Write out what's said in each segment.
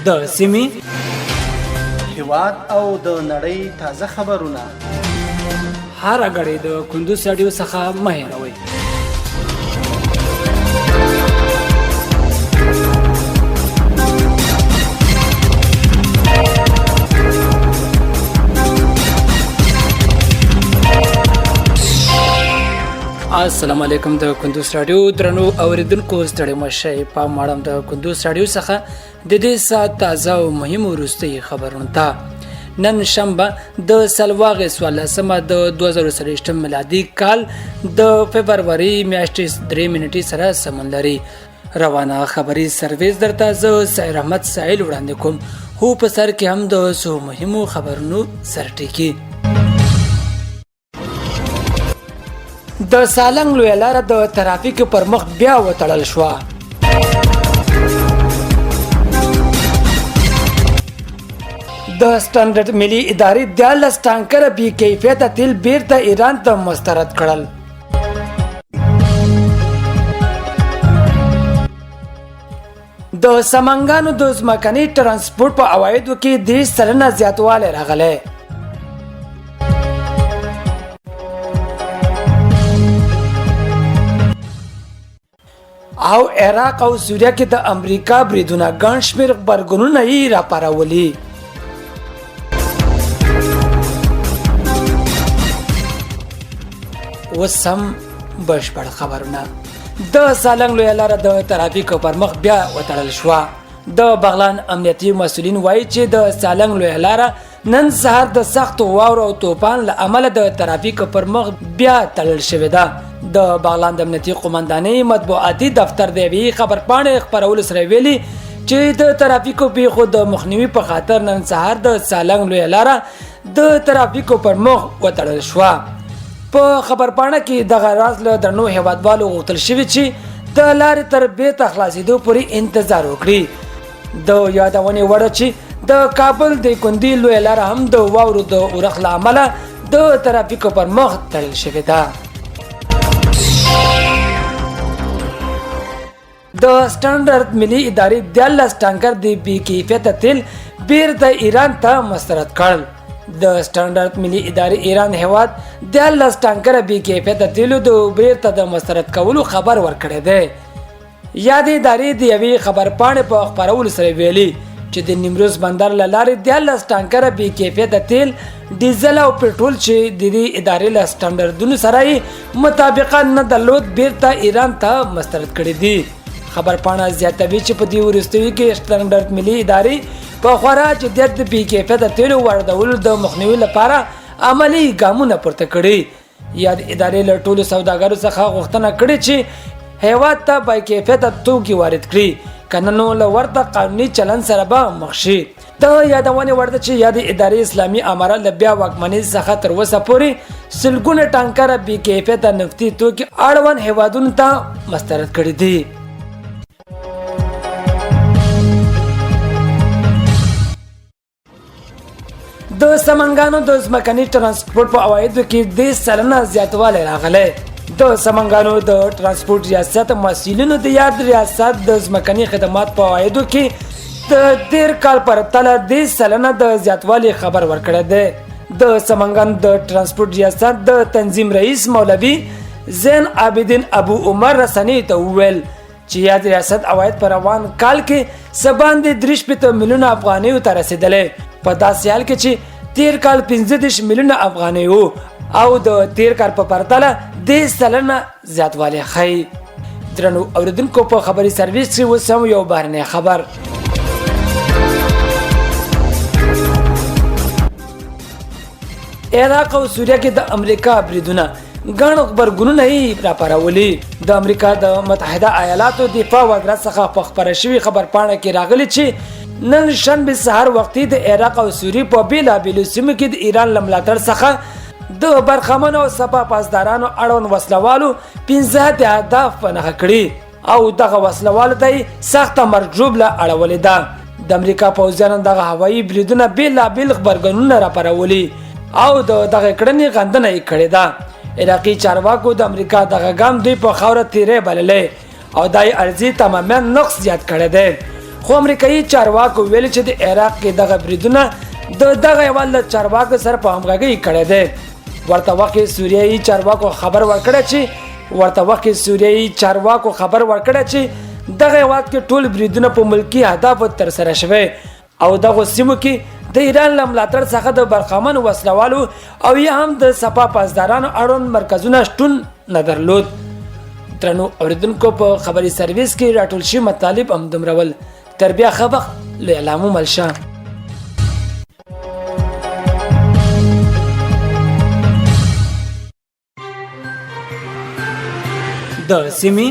د سیمې هیواد او د نړۍ تازه خبرونه هر غړي د کندوز رادیو څخه مه هېروئ. السلام علیکم. د کندوز رادیو درنو اوریدونکو ستړي مشه په ماړم د کندوز رادیو څخه د دې سات تازه او مهم وروستي خبرونه ته نن شنبه د سلواغې 14مه د 2023 میلادي کال د فبرवरी میاشتې 3 منټې سره سمون لري. روانه خبري سرویس درته زه سعید احمد سائل وړاندې کوم. هو په سر کې هم د سو مهمو خبرونو سرټکی. د سالنګ لوی لار د ترافیک پر مخ بیا وتړل شو. د سټانډرډ ملي ادارې 14 ټانکر بي کیفیت تیل بیرته ایران ته مسترد کړل. د سمنګانو د ځمکني ترانسپورت په عوایدو کې 10% زیاتوالی راغلی. او عراق او سوریه کې د امریکا بریدونه ګڼ شمېر غبرګونونه یې راپارولي. اوس هم بشپړ خبرونه. د سالنګ لویه لاره د ترافیکو پر مخ بیا وتړل شوه. د بغلان امنیتي مسؤلین وایي چې د سالنګ لویه لاره نن سهار د سختو واورو او طوفان له امله د ترافیکو پر مخ بیا تړل شوې ده. د بغلان د امنیتي قومندانۍ مطبوعاتي دفتر د یوې خبرپاڼې خپرولو سره ویلي چې د ترافیکو پیښو د مخنیوي په خاطر نن سهار د سالنګ لویه لاره د ترافیکو پر مخ وتړل شوه. په خبرپاڼه کې دغه راز له درنو هیوادوالو غوښتل شوي چې د لارې تر بیرته خلاصېدو پورې انتظار وکړي. د یادونې وړ چې د کابل د کندي لویه لاره هم د واورو د اورښت له امله د ترافیکو پر مخ تړل شوې ده. د سټانډرډ ملي ادارې 14 ټانکر د بي کیفیته تیل بیرته ایران ته مسترد کړل. د سټانډرډ ملي ادارې ایران هیواد 14 ټانکر بي کیفیته تیلو د بیرته د مسترد کولو خبر ورکړی دی. یادې ادارې د یوې خبرپاڼې په خپرولو سره ویلي چې د نیمروز بندر له لارې 14 ټانکر بي کیفیته تیل، ډیزل او پټرول چې د دې ادارې له سټانډرډونو سره مطابقت نه درلود بیرته ایران ته مسترد کړي دي. خبرپاڼه زیاتوي چې په دې وروستیو کې سټانډرډ ملي ادارې په خورا جدیت د بي کیفیته تیلو واردولو د مخنیوي لپاره عملي ګامونه پورته کړي. یاد ادارې له ټولو سوداګرو څخه غوښتنه کړې چې هیواد ته با کیفیته توکي وارد کړي، کنه نو له ورته قانوني چلن سره به مخ شي. د یادونې وړ ده چې یادې ادارې اسلامي امارت له بیا واکمنۍ څخه تر اوسه پورې سلګونه ټانکره بي کیفیته نفتي توکي اړوند هیوادونو ته مسترد کړي دي. د سمنګانو د ځمکني ترانسپورت په عوایدو کې 10% زیاتوالی راغلی. د سمنګانو د ترانسپورت ریاست مسؤلینو د یاد ریاست د ځمکني خدمات په عوایدو کې د 13 کال پرتله 10% د زیاتوالي خبر ورکړی دی. د سمنګان د ترانسپورت ریاست د تنظیم رئیس مولوي زین عابدین ابو عمر رسنۍ ته وویل چې یاد ریاست عواید په روان کال کې سباندې 3 میلیونه افغانیو ته رسیدلې. په داسې حال کې چې 13 کال 15 میلیونه افغانۍ وو او د 13 کال په پرتله 10% زیاتوالی ښیي. درنو اوریدونکو په خبري سرویس کې اوس هم یو بهرنی خبر. عراق او سوریه کې د امریکا بریدونه ګڼ غبرګونونه یې راپارولي. د امریکا د متحده ایالاتو دفاع وزارت څخه په خپره شوي خبرپاڼه کې راغلي چې نن شنبه سهار وختي د عراق او سوریې په بیلابیلو سیمو کې د ایران له ملاتړ څخه د برخمنو او سپاه پاسدارانو اړوند وسلوالو 15 اهداف په نښه کړي او دغه وسلوالو ته سخته مرګ ژوبله اړولې ده. د امریکا پوځیانو دغه هوایي بریدونه بیلابیل غبرګونونه راپارولي او دغه کړنې غندنه یې کړې ده. عراقي چارواکو د امریکا دغه ګام دوی په خاوره تیرې بللې او دای ارزي تماما نقص زیات کړی دی. خو امریکایي چارواکو ویل چې د عراق کې دغه بریدونه د دغه هیواد له چارواکو سره په همغږۍ کړی دی. ورته وخت کې سوریایي چارواکو خبر ورکړی چې دغه هیواد کې ټول بریدونه په ملکی اهدافو ترسره شوي او دغه سیمو کې د ایران له ملاتړ څخه د برخمن وسلوالو او یا هم د سپا پاسدارانو اړوند مرکزونه شتون نه درلود. درنو اوریدونکو په خبري سرویس کې راټول شوي مطالب همدومره ول. تر بیا ښه وخت له اعلامو ملشه. د سیمې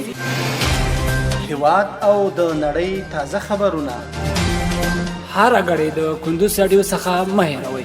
هیواد او د نړۍ تازه خبرونه هر غړي د کندوز رادیو څخه مه هېروئ.